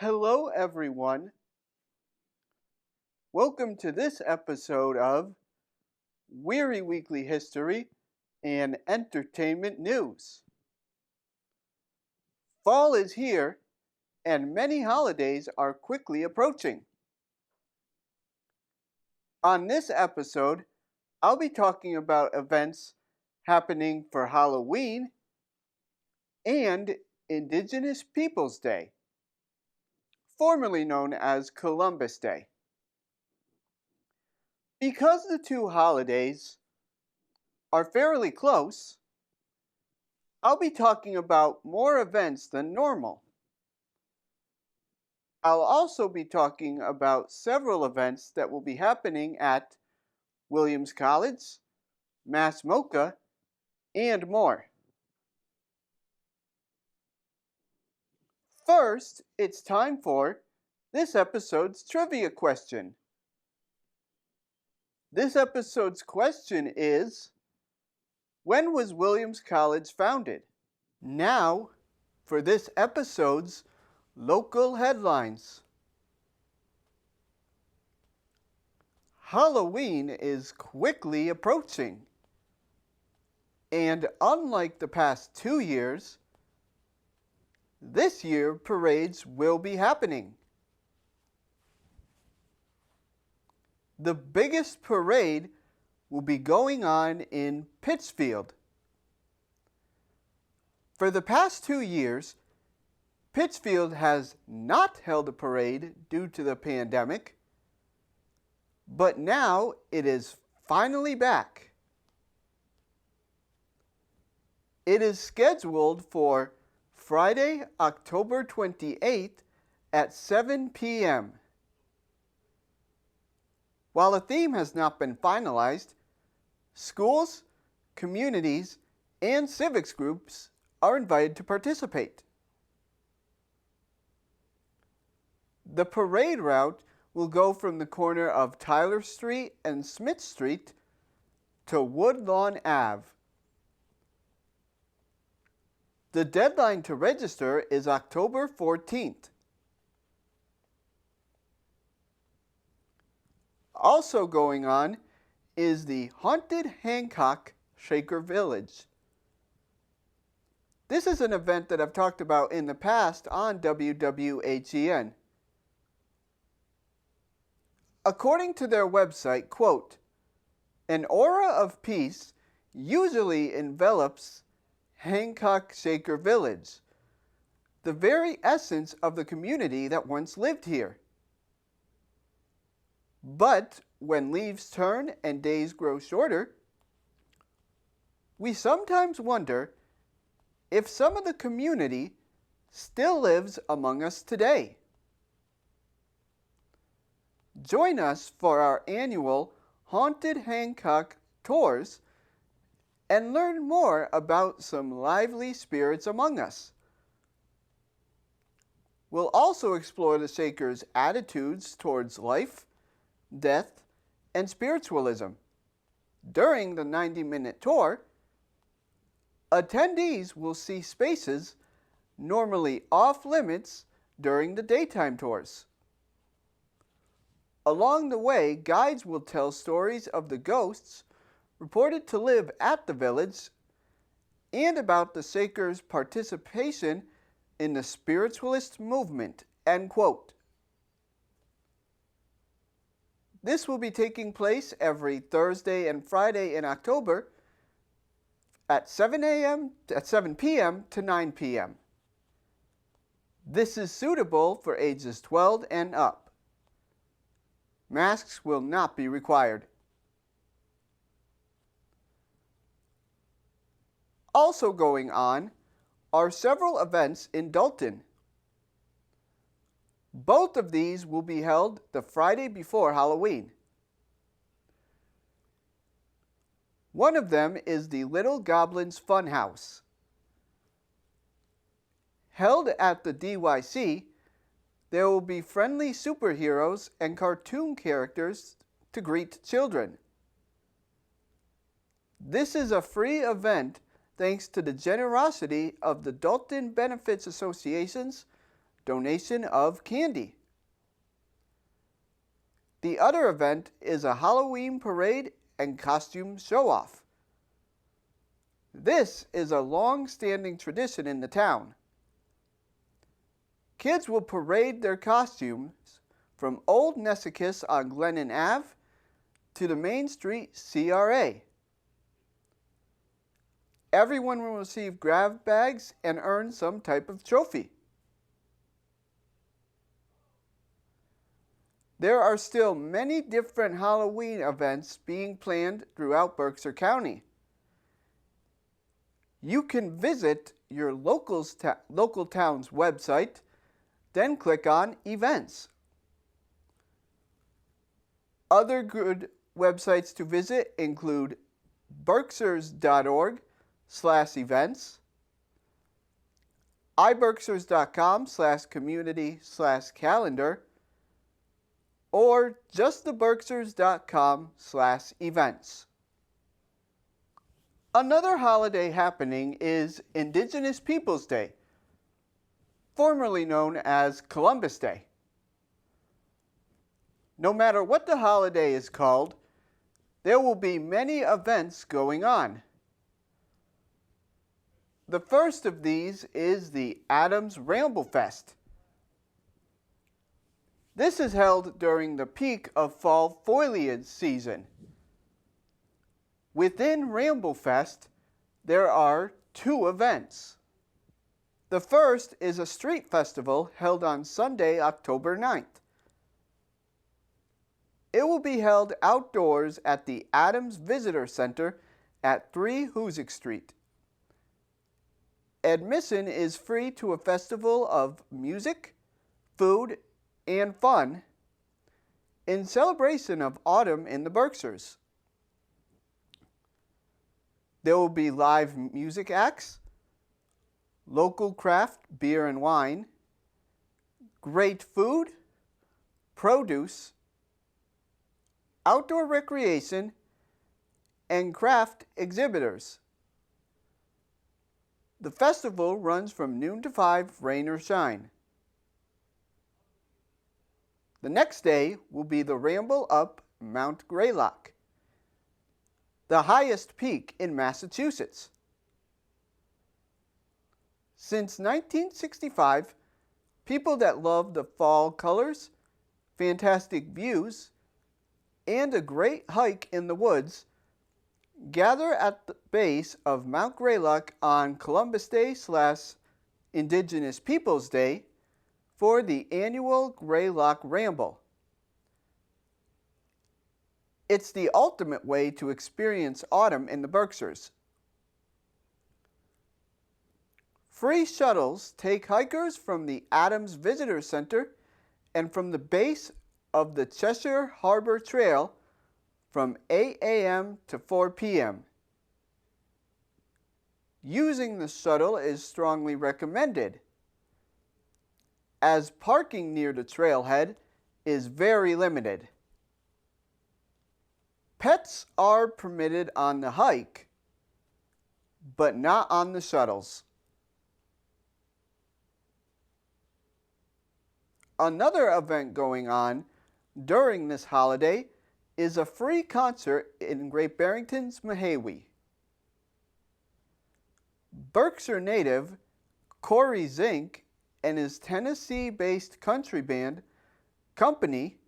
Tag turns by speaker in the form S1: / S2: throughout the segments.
S1: Hello, everyone. Welcome to this episode of Wehry Weekly History and Entertainment News. Fall is here, and many holidays are quickly approaching. On this episode, I'll be talking about events happening for Halloween and Indigenous Peoples Day, formerly known as Columbus Day. Because the two holidays are fairly close, I'll be talking about more events than normal. I'll also be talking about several events that will be happening at Williams College, Mass MoCA, and more. First, it's time for this episode's trivia question. This episode's question is, when was Williams College founded? Now, for this episode's local headlines. Halloween is quickly approaching, and unlike the past 2 years, this year parades will be happening. The biggest parade will be going on in Pittsfield. For the past 2 years, Pittsfield has not held a parade due to the pandemic, but now it is finally back. It is scheduled for Friday, October 28th at 7 p.m. While a theme has not been finalized, schools, communities, and civics groups are invited to participate. The parade route will go from the corner of Tyler Street and Smith Street to Woodlawn Ave. The deadline to register is October 14th. Also going on is the Haunted Hancock Shaker Village. This is an event that I've talked about in the past on WWHEN. According to their website, quote, an aura of peace usually envelops Hancock Shaker Village, the very essence of the community that once lived here. But when leaves turn and days grow shorter, we sometimes wonder if some of the community still lives among us today. Join us for our annual Haunted Hancock tours and learn more about some lively spirits among us. We'll also explore the Shakers' attitudes towards life, death, and spiritualism. During the 90-minute tour, attendees will see spaces normally off limits during the daytime tours. Along the way, guides will tell stories of the ghosts reported to live at the village and about the Shakers' participation in the spiritualist movement, end quote. This will be taking place every Thursday and Friday in October at 7 p.m. to 9 p.m. This is suitable for ages 12 and up. Masks will not be required. Also going on are several events in Dalton. Both of these will be held the Friday before Halloween. One of them is the Little Goblins Funhouse. Held at the DYC, there will be friendly superheroes and cartoon characters to greet children. This is a free event thanks to the generosity of the Dalton Benefits Association's donation of candy. The other event is a Halloween parade and costume show-off. This is a long-standing tradition in the town. Kids will parade their costumes from Old Nessicus on Glennon Ave to the Main Street CRA. Everyone will receive grab bags and earn some type of trophy. There are still many different Halloween events being planned throughout Berkshire County. You can visit your local town's website, then click on Events. Other good websites to visit include berkshires.org/events, iberkshires.com/community/calendar, or justtheberkshires.com/events. Another holiday happening is Indigenous Peoples Day, formerly known as Columbus Day. No matter what the holiday is called, there will be many events going on. The first of these is the Adams Ramble Fest. This is held during the peak of fall foliage season. Within Ramble Fest, there are 2 events. The first is a street festival held on Sunday, October 9th. It will be held outdoors at the Adams Visitor Center at 3 Hoosick Street. Admission is free to a festival of music, food, and fun in celebration of autumn in the Berkshires. There will be live music acts, local craft beer and wine, great food, produce, outdoor recreation, and craft exhibitors. The festival runs from noon to 5, rain or shine. The next day will be the Ramble up Mount Greylock, the highest peak in Massachusetts. Since 1965, people that love the fall colors, fantastic views, and a great hike in the woods gather at the base of Mount Greylock on Columbus Day/Indigenous Peoples Day for the annual Greylock Ramble. It's the ultimate way to experience autumn in the Berkshires. Free shuttles take hikers from the Adams Visitor Center and from the base of the Cheshire Harbor Trail from 8 a.m. to 4 p.m. Using the shuttle is strongly recommended, as parking near the trailhead is very limited. Pets are permitted on the hike, but not on the shuttles. Another event going on during this holiday is a free concert in Great Barrington's Mehawee. Berkshire native Corey Zink and his Tennessee-based country band, Company,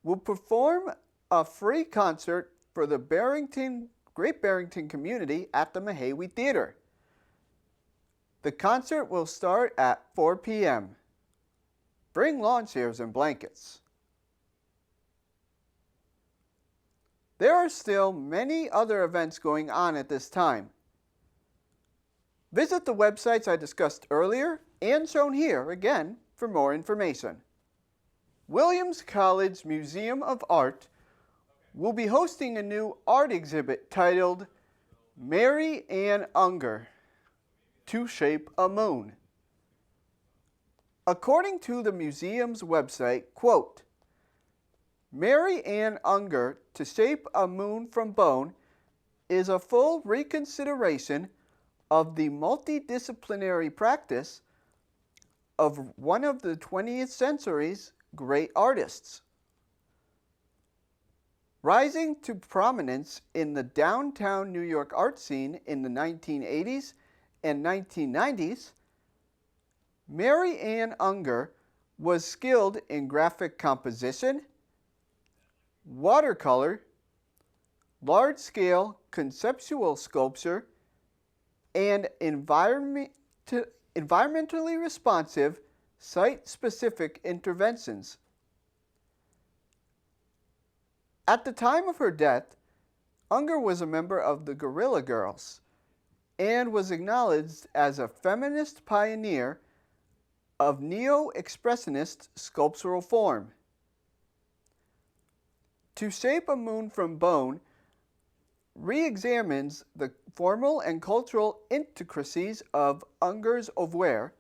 S1: will perform a free concert for the Great Barrington community at the Mehawee Theater. The concert will start at 4 p.m. Bring lawn chairs and blankets. There are still many other events going on at this time. Visit the websites I discussed earlier and shown here again for more information. Williams College Museum of Art will be hosting a new art exhibit titled Mary Ann Unger, To Shape a Moon. According to the museum's website, quote, Mary Ann Unger, To Shape a Moon from Bone is a full reconsideration of the multidisciplinary practice of one of the 20th century's great artists. Rising to prominence in the downtown New York art scene in the 1980s and 1990s, Mary Ann Unger was skilled in graphic composition, watercolor, large-scale conceptual sculpture, and environmentally responsive, site-specific interventions. At the time of her death, Unger was a member of the Guerrilla Girls and was acknowledged as a feminist pioneer of neo-expressionist sculptural form. To Shape a Moon from Bone re-examines the formal and cultural intricacies of Unger's oeuvre,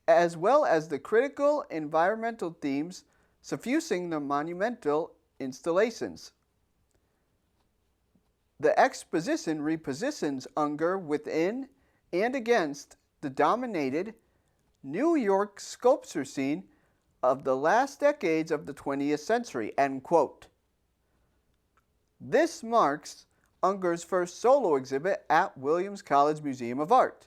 S1: as well as the critical environmental themes suffusing the monumental installations. The exposition repositions Unger within and against the dominated New York sculpture scene of the last decades of the 20th century, end quote. This marks Unger's first solo exhibit at Williams College Museum of Art.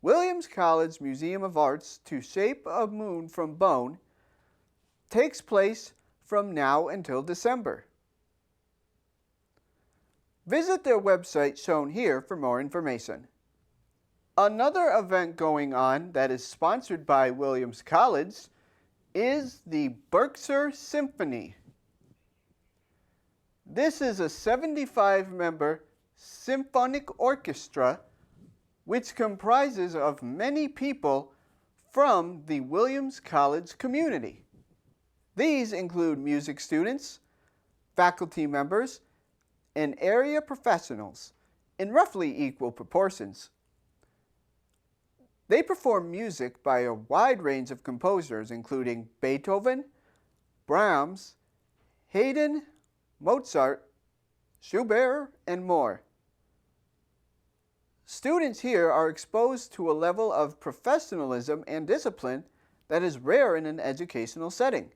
S1: Williams College Museum of Art's To Shape a Moon from Bone takes place from now until December. Visit their website shown here for more information. Another event going on that is sponsored by Williams College is the Beethoven Symphony. This is a 75-member symphonic orchestra which comprises of many people from the Williams College community. These include music students, faculty members, and area professionals in roughly equal proportions. They perform music by a wide range of composers including Beethoven, Brahms, Haydn, Mozart, Schubert, and more. Students here are exposed to a level of professionalism and discipline that is rare in an educational setting.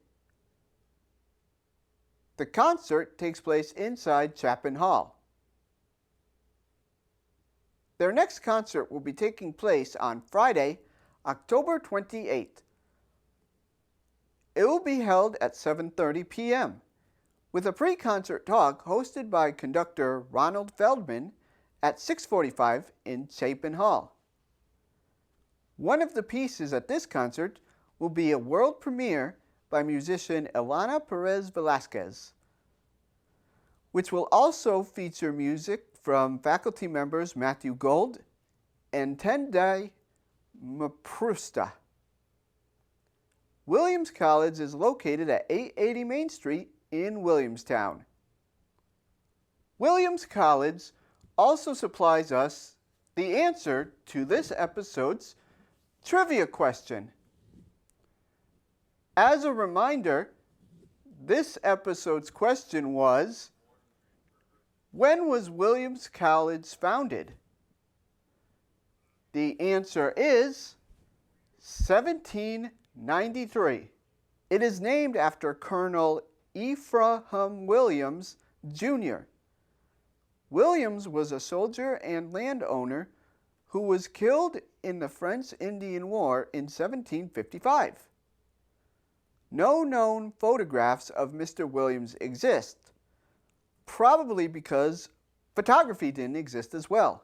S1: The concert takes place inside Chapin Hall. Their next concert will be taking place on Friday, October 28th. It will be held at 7:30 p.m. with a pre-concert talk hosted by conductor Ronald Feldman at 6:45 in Chapin Hall. One of the pieces at this concert will be a world premiere by musician Ilana Perez Velasquez, which will also feature music from faculty members Matthew Gold and Tendai Maprusta. Williams College is located at 880 Main Street in Williamstown. Williams College also supplies us the answer to this episode's trivia question. As a reminder, this episode's question was, when was Williams College founded? The answer is 1793. It is named after Colonel Ephraim Williams, Jr. Williams was a soldier and landowner who was killed in the French-Indian War in 1755. No known photographs of Mr. Williams exist, probably because photography didn't exist as well.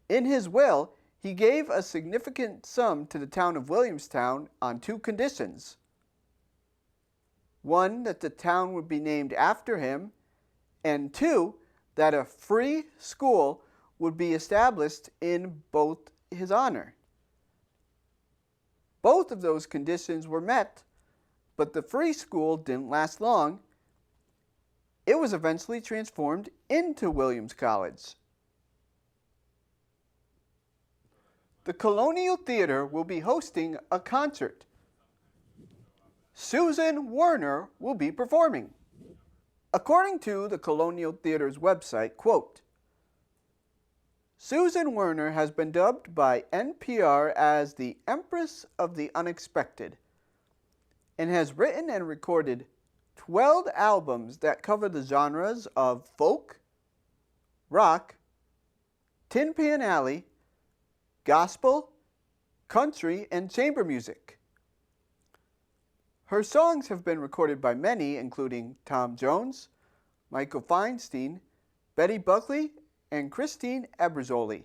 S1: In his will, he gave a significant sum to the town of Williamstown on two conditions. One, that the town would be named after him, and two, that a free school would be established in both his honor. Both of those conditions were met, but the free school didn't last long. It was eventually transformed into Williams College. The Colonial Theater will be hosting a concert. Susan Werner will be performing. According to the Colonial Theater's website, quote, Susan Werner has been dubbed by NPR as the Empress of the Unexpected and has written and recorded 12 albums that cover the genres of folk, rock, Tin Pan Alley, gospel, country, and chamber music. Her songs have been recorded by many, including Tom Jones, Michael Feinstein, Betty Buckley, and Christine Ebersole.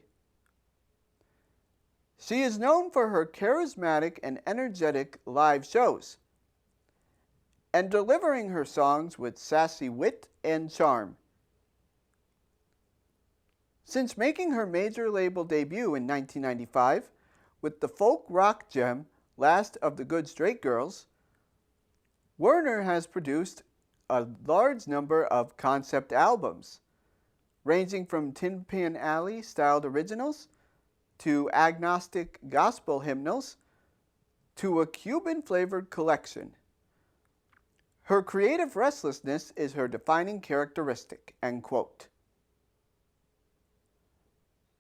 S1: She is known for her charismatic and energetic live shows and delivering her songs with sassy wit and charm. Since making her major label debut in 1995 with the folk rock gem Last of the Good Straight Girls, Werner has produced a large number of concept albums, ranging from Tin Pan Alley styled originals to agnostic gospel hymnals to a Cuban-flavored collection. Her creative restlessness is her defining characteristic, end quote.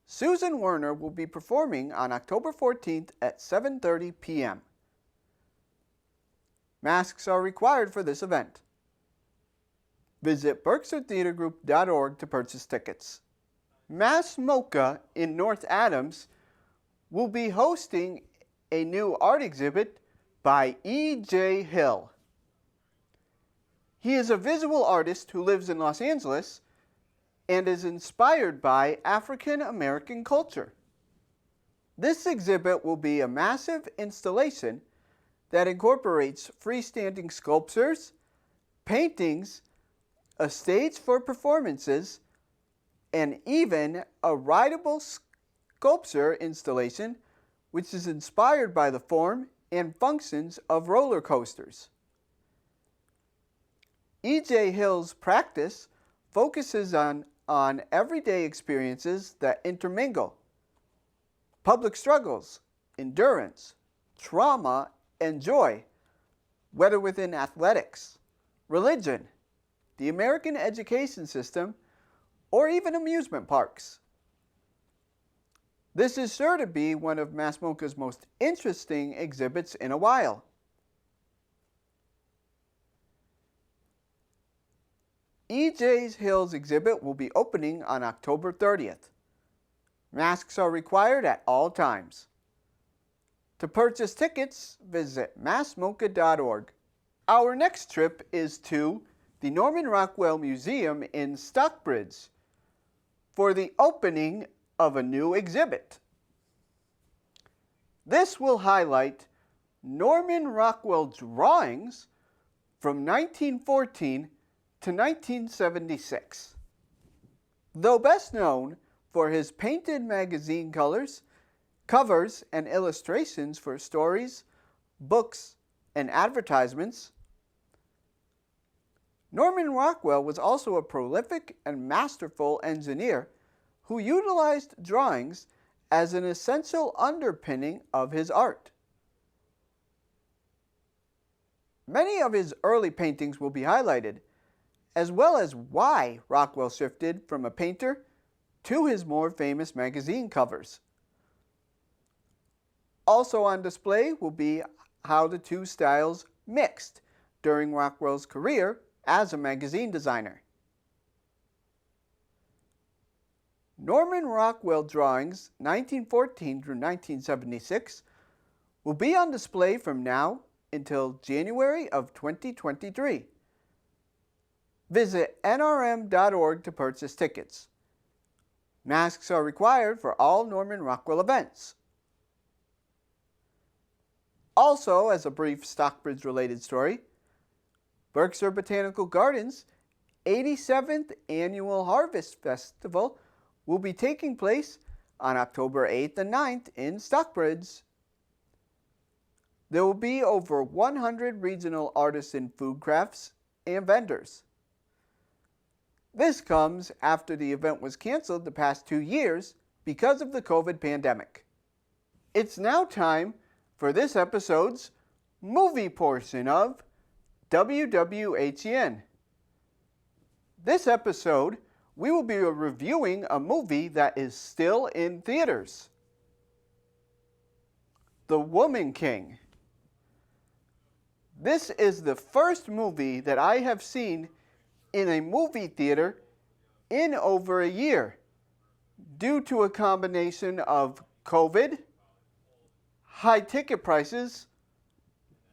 S1: Susan Werner will be performing on October 14th at 7:30 p.m. Masks are required for this event. Visit berkshirtheatergroup.org to purchase tickets. MoCA in North Adams will be hosting a new art exhibit by E.J. Hill. He is a visual artist who lives in Los Angeles and is inspired by African American culture. This exhibit will be a massive installation that incorporates freestanding sculptures, paintings, a stage for performances, and even a rideable sculpture installation which is inspired by the form and functions of roller coasters. E.J. Hill's practice focuses on everyday experiences that intermingle public struggles, endurance, trauma, and joy, whether within athletics, religion, the American education system, or even amusement parks. This is sure to be one of MoCA's most interesting exhibits in a while. E.J. Hill's exhibit will be opening on October 30th. Masks are required at all times. To purchase tickets, visit massmoca.org. Our next trip is to the Norman Rockwell Museum in Stockbridge for the opening of a new exhibit. This will highlight Norman Rockwell drawings from 1914 to 1976. Though best known for his painted magazine covers, and illustrations for stories, books, and advertisements, Norman Rockwell was also a prolific and masterful engineer who utilized drawings as an essential underpinning of his art. Many of his early paintings will be highlighted, as well as why Rockwell shifted from a painter to his more famous magazine covers. Also on display will be how the two styles mixed during Rockwell's career as a magazine designer. Norman Rockwell drawings 1914 through 1976 will be on display from now until January of 2023. Visit nrm.org to purchase tickets. Masks are required for all Norman Rockwell events. Also, as a brief Stockbridge-related story, Berkshire Botanical Gardens' 87th Annual Harvest Festival will be taking place on October 8th and 9th in Stockbridge. There will be over 100 regional artisan food crafts and vendors. This comes after the event was canceled the past 2 years because of the COVID pandemic. It's now time for this episode's movie portion of WWHEN. This episode we will be reviewing a movie that is still in theaters. The Woman King. This is the first movie that I have seen in a movie theater in over a year due to a combination of COVID, high ticket prices,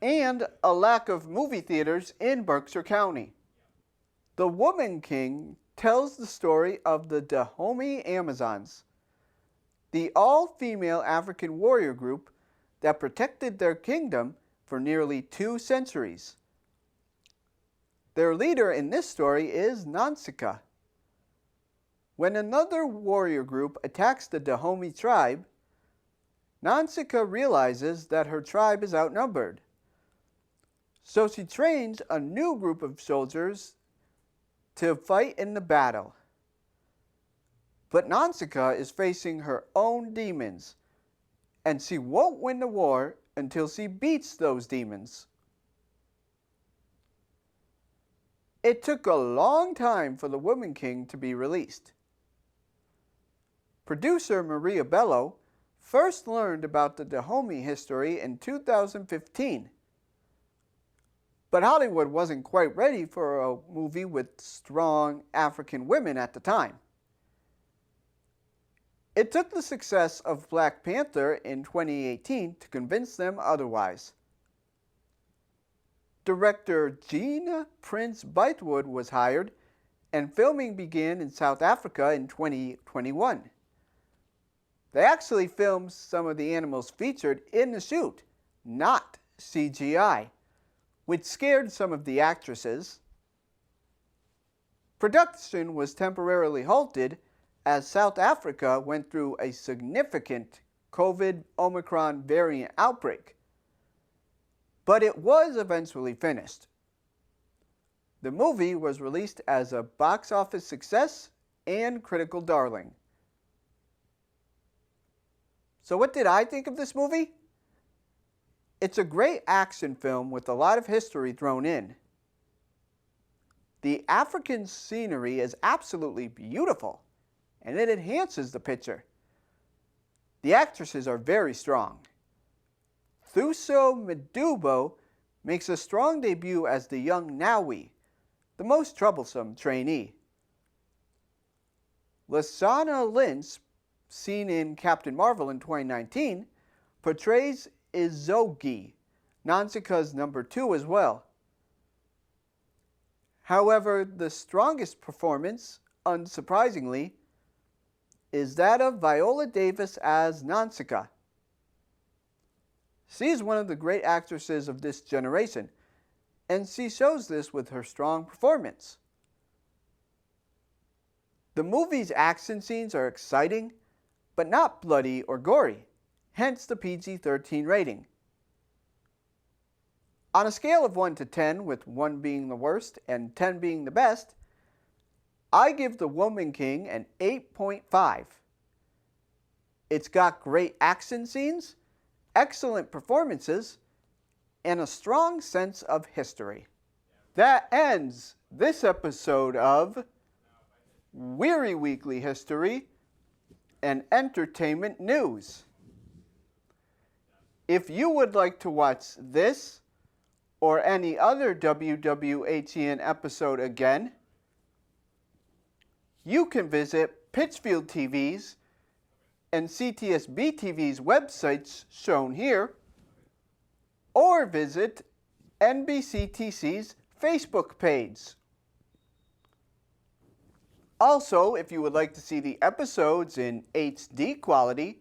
S1: and a lack of movie theaters in Berkshire County. The Woman King tells the story of the Dahomey Amazons, the all-female African warrior group that protected their kingdom for nearly 2 centuries. Their leader in this story is Nansika. When another warrior group attacks the Dahomey tribe, Nansika realizes that her tribe is outnumbered. So she trains a new group of soldiers to fight in the battle. But Nansika is facing her own demons, and she won't win the war until she beats those demons. It took a long time for The Woman King to be released. Producer Maria Bello first learned about the Dahomey history in 2015. But Hollywood wasn't quite ready for a movie with strong African women at the time. It took the success of Black Panther in 2018 to convince them otherwise. Director Gina Prince Bythewood was hired, and filming began in South Africa in 2021. They actually filmed some of the animals featured in the shoot, not CGI, which scared some of the actresses. Production was temporarily halted as South Africa went through a significant COVID Omicron variant outbreak, but it was eventually finished. The movie was released as a box office success and critical darling. So what did I think of this movie? It's a great action film with a lot of history thrown in. The African scenery is absolutely beautiful, and it enhances the picture. The actresses are very strong. Thuso Madubo makes a strong debut as the young Nawi, the most troublesome trainee. Lashana Lynch, seen in Captain Marvel in 2019, portrays Izogi, Nansika's number 2 as well. However, the strongest performance, unsurprisingly, is that of Viola Davis as Nansika. She is one of the great actresses of this generation, and she shows this with her strong performance. The movie's action scenes are exciting, but not bloody or gory, hence the PG-13 rating. On a scale of 1 to 10, with 1 being the worst and 10 being the best, I give The Woman King an 8.5. It's got great action scenes, excellent performances, and a strong sense of history. That ends this episode of Wehry Weekly History and Entertainment News. If you would like to watch this or any other WWHEN episode again, you can visit Pittsfield TV's and CTSB TV's websites shown here, or visit NBCTC's Facebook page. Also, if you would like to see the episodes in HD quality,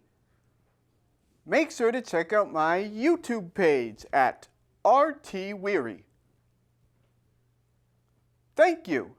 S1: make sure to check out my YouTube page at RT Wehry. Thank you.